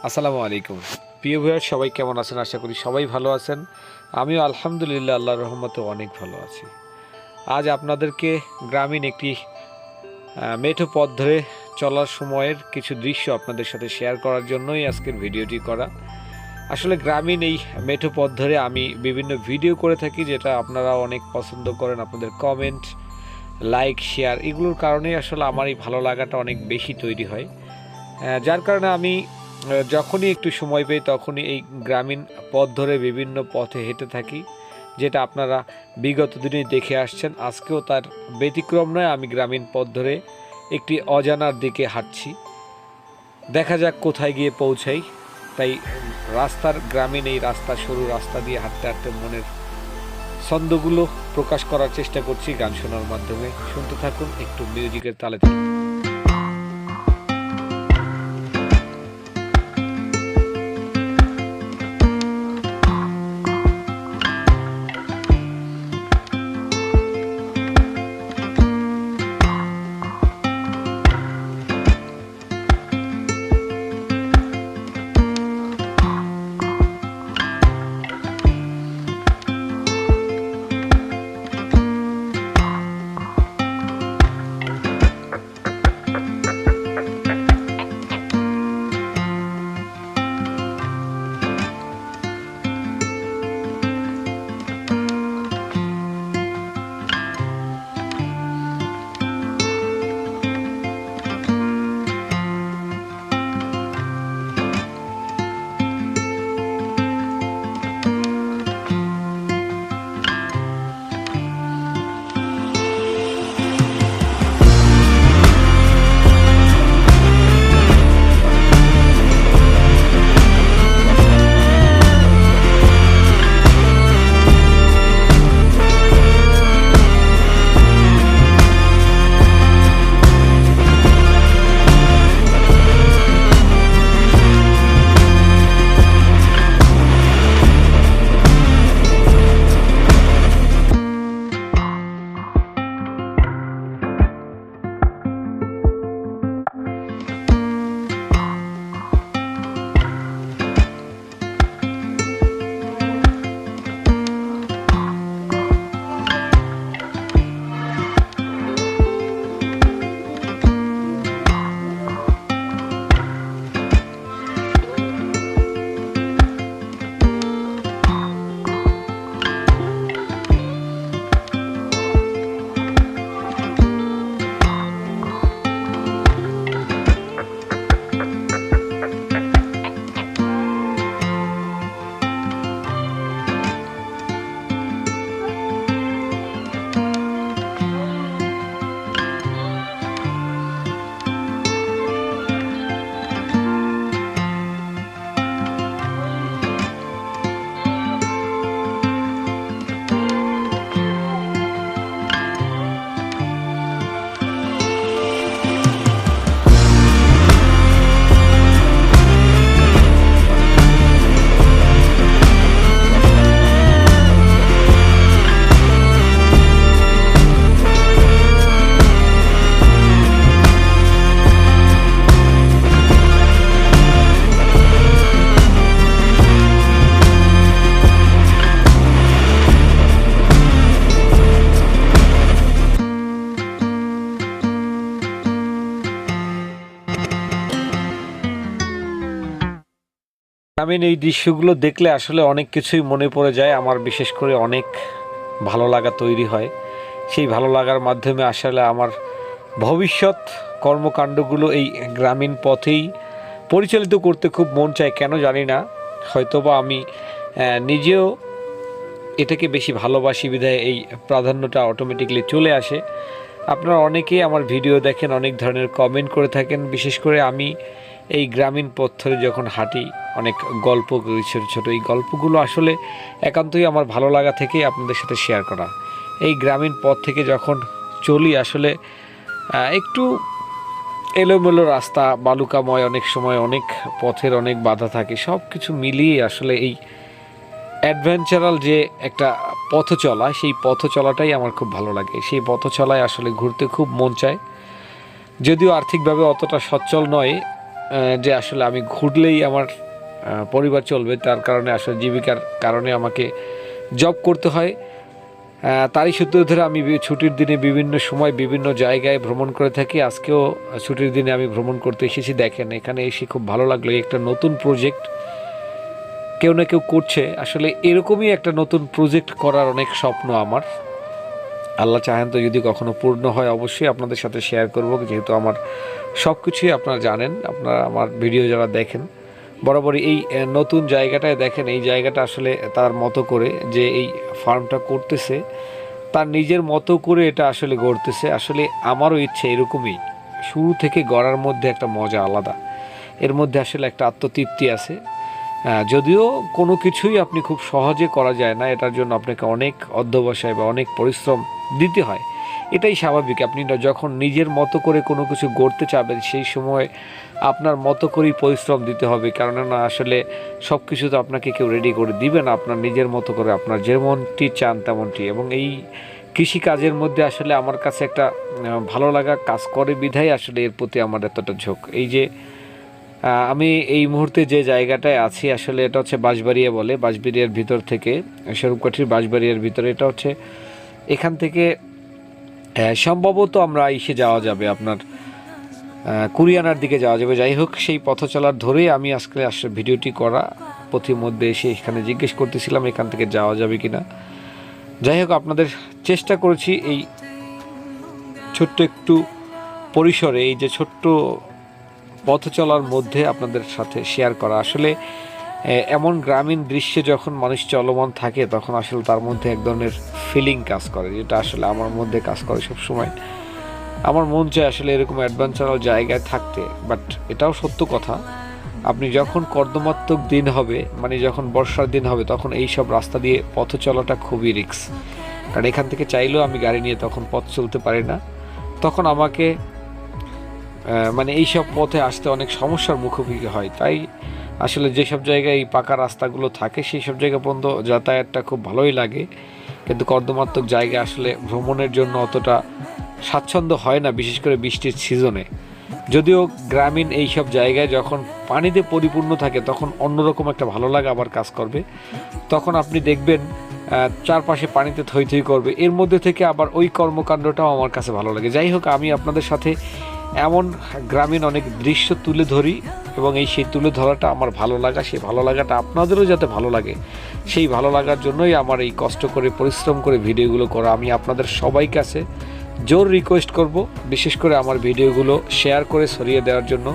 আসসালামু আলাইকুম প্রিয় ভিউয়ার, সবাই কেমন আছেন? আশা করি সবাই ভালো আছেন। আমিও আলহামদুলিল্লাহ আল্লাহর রহমতে অনেক ভালো আছি। আজ আপনাদেরকে গ্রামীণ একটি মেঠো পথ ধরে চলার সময়ের কিছু দৃশ্য আপনাদের সাথে শেয়ার করার জন্যই আজকের ভিডিওটি করা। আসলে গ্রামীণ এই মেঠো পথ ধরে আমি বিভিন্ন ভিডিও করে থাকি, যেটা আপনারা অনেক পছন্দ করেন। আপনাদের কমেন্ট, লাইক, শেয়ার এগুলোর কারণেই আসলে আমার এই ভালো লাগাটা অনেক বেশি তৈরি হয়। যার কারণে আমি যখনই একটু সময় পাই তখনই এই গ্রামীণ পথ ধরে বিভিন্ন পথে হেঁটে থাকি, যেটা আপনারা বিগত দিনে দেখে আসছেন। আজকেও তার ব্যতিক্রম নয়, আমি গ্রামীণ পথ ধরে একটি অজানার দিকে হাঁটছি। দেখা যাক কোথায় গিয়ে পৌঁছাই। তাই গ্রামীণ এই রাস্তা, সরু রাস্তা দিয়ে হাঁটতে হাঁটতে মনের ছন্দগুলো প্রকাশ করার চেষ্টা করছি গান শোনার মাধ্যমে। শুনতে থাকুন একটু মিউজিকের তালে তালে। গ্রামীণ এই দৃশ্যগুলো দেখলে আসলে অনেক কিছুই মনে পড়ে যায় আমার। বিশেষ করে অনেক ভালো লাগা তৈরি হয়। সেই ভালো লাগার মাধ্যমে আসলে আমার ভবিষ্যৎ কর্মকাণ্ডগুলো এই গ্রামীণ পথেই পরিচালিত করতে খুব মন চায়। কেন জানি না, হয়তোবা আমি নিজেও এটাকে বেশি ভালোবাসি বিধায় এই প্রাধান্যটা অটোমেটিকলি চলে আসে। আপনারা অনেকেই আমার ভিডিও দেখেন, অনেক ধরনের কমেন্ট করে থাকেন। বিশেষ করে আমি এই গ্রামীণ পথ ধরে যখন হাঁটি, অনেক গল্প করি ছোটো ছোটো। এই গল্পগুলো আসলে একান্তই আমার ভালো লাগা থেকেই আপনাদের সাথে শেয়ার করা। এই গ্রামীণ পথ থেকে যখন চলি আসলে একটু এলোমেলো রাস্তা, বালুকাময়, অনেক সময় অনেক পথের অনেক বাধা থাকে। সব কিছু মিলিয়ে আসলে এই অ্যাডভেঞ্চারাল যে একটা পথ চলা, সেই পথ চলাটাই আমার খুব ভালো লাগে। সেই পথ চলায় আসলে ঘুরতে খুব মন চায়। যদিও আর্থিকভাবে অতটা সচ্ছল নয়, যে আসলে আমি ঘুরলেই আমার পরিবার চলবে, তার কারণে আসলে জীবিকার কারণে আমাকে জব করতে হয়। তারই সূত্র ধরে আমি ছুটির দিনে বিভিন্ন সময় বিভিন্ন জায়গায় ভ্রমণ করে থাকি। আজকেও ছুটির দিনে আমি ভ্রমণ করতে এসেছি। দেখেন এখানে এসে খুব ভালো লাগলো, একটা নতুন প্রজেক্ট কেউ না কেউ করছে। আসলে এরকমই একটা নতুন প্রজেক্ট করার অনেক স্বপ্ন আমার। আল্লাহ চাহেন তো যদি কখনো পূর্ণ হয় অবশ্যই আপনাদের সাথে শেয়ার করব, যেহেতু আমার সব কিছুই আপনারা জানেন, আপনারা আমার ভিডিও যারা দেখেন বরাবরই এই নতুন জায়গাটায় দেখেন। এই জায়গাটা আসলে তার মতো করে যে এই ফার্মটা করতেছে, তার নিজের মতো করে এটা আসলে গড়তেছে। আসলে আমারও ইচ্ছে এরকমই, শুরু থেকে গড়ার মধ্যে একটা মজা আলাদা, এর মধ্যে আসলে একটা আত্মতৃপ্তি আছে। যদিও কোনো কিছুই আপনি খুব সহজে করা যায় না, এটার জন্য আপনাকে অনেক অধ্যবসায় বা অনেক পরিশ্রম দিতে হয়, এটাই স্বাভাবিক। আপনি যখন নিজের মতো করে কোনো কিছু গড়তে চাবেন সেই সময় আপনার মতো করেই পরিশ্রম দিতে হবে, কেননা আসলে সব কিছু তো আপনাকে কেউ রেডি করে দিবে না। আপনার নিজের মতো করে আপনার যেমনটি চান তেমনটি। এবং এই কৃষিকাজের মধ্যে আসলে আমার কাছে একটা ভালো লাগা কাজ করে বিধায় আসলে এর প্রতি আমার এতটা ঝোঁক। এই যে আমি এই মুহূর্তে যে জায়গাটায় আছি আসলে এটা হচ্ছে বাঁশবাড়িয়া বলে, বাঁশবাড়িয়ার ভিতর থেকে, স্বরূপকাঠির বাঁশবাড়িয়ার ভিতরে। এটা হচ্ছে এখান থেকে সম্ভবত আমরা এসে যাওয়া যাবে আপনার কুরিয়ানার দিকে যাওয়া যাবে। যাই হোক, সেই পথ চলার ধরেই আমি আজকে আসলে ভিডিওটি করা। পথির মধ্যে এসে এখানে জিজ্ঞেস করতেছিলাম এখান থেকে যাওয়া যাবে কিনা। যাই হোক, আপনাদের চেষ্টা করেছি এই ছোট্ট একটু পরিসরে, এই যে ছোট্ট পথ চলার মধ্যে আপনাদের সাথে শেয়ার করা। আসলে এমন গ্রামীণ দৃশ্যে যখন মানুষ চলমান থাকে তখন আসলে তার মধ্যে এক ধরনের ফিলিং কাজ করে, যেটা আসলে আমার মধ্যে কাজ করে সবসময়। আমার মন চায় আসলে এরকম অ্যাডভেঞ্চারাল জায়গায় থাকতে। বাট এটাও সত্য কথা, আপনি যখন কর্দমাক্ত দিন হবে, মানে যখন বর্ষার দিন হবে, তখন এই সব রাস্তা দিয়ে পথ চলাটা খুবই রিস্ক। কারণ এখান থেকে চাইলেও আমি গাড়ি নিয়ে তখন পথ চলতে পারি না। তখন আমাকে মানে এইসব পথে আসতে অনেক সমস্যার মুখোমুখি হয়। তাই আসলে যেসব জায়গায় এই পাকা রাস্তাগুলো থাকে সেই সব জায়গা পর্যন্ত যাতায়াতটা খুব ভালোই লাগে, কিন্তু কর্দমাক্ত জায়গা আসলে ভ্রমণের জন্য অতটা স্বাচ্ছন্দ্য হয় না, বিশেষ করে বৃষ্টির সিজনে। যদিও গ্রামীণ এইসব জায়গায় যখন পানিতে পরিপূর্ণ থাকে তখন অন্যরকম একটা ভালো লাগা আবার কাজ করবে। তখন আপনি দেখবেন চারপাশে পানিতে থই থই করবে, এর মধ্যে থেকে আবার ওই কর্মকাণ্ডটাও আমার কাছে ভালো লাগে। যাই হোক, আমি আপনাদের সাথে এমন গ্রামীণ অনেক দৃশ্য তুলে ধরি, এবং সেই তুলে ধরাটা আমার ভালো লাগা, সেই ভালো লাগাটা আপনাদেরও যাতে ভালো লাগে, সেই ভালো লাগার জন্যই আমার এই কষ্ট করে পরিশ্রম করে ভিডিওগুলো করা। আমি আপনাদের সবাই কাছে জোর রিকোয়েস্ট করব, বিশেষ করে আমার ভিডিওগুলো শেয়ার করে ছড়িয়ে দেওয়ার জন্য।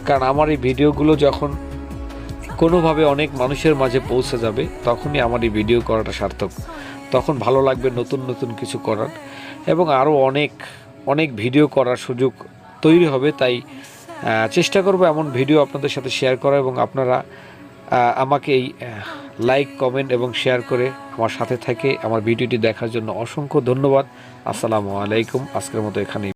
কারণ আমার এই ভিডিওগুলো যখন কোনোভাবে অনেক মানুষের মাঝে পৌঁছে যাবে তখনই আমার এই ভিডিও করাটা সার্থক। তখন ভালো লাগবে নতুন নতুন কিছু করার, এবং আরও অনেক অনেক ভিডিও করার সুযোগ তৈরি হবে। তাই চেষ্টা করব এমন ভিডিও আপনাদের সাথে শেয়ার করা, এবং আপনারা আমাকে এই লাইক, কমেন্ট এবং শেয়ার করে আমার সাথে থেকে আমার ভিডিওটি দেখার জন্য অসংখ্য ধন্যবাদ। আসসালামু আলাইকুম। আজকের মতো এখানেই।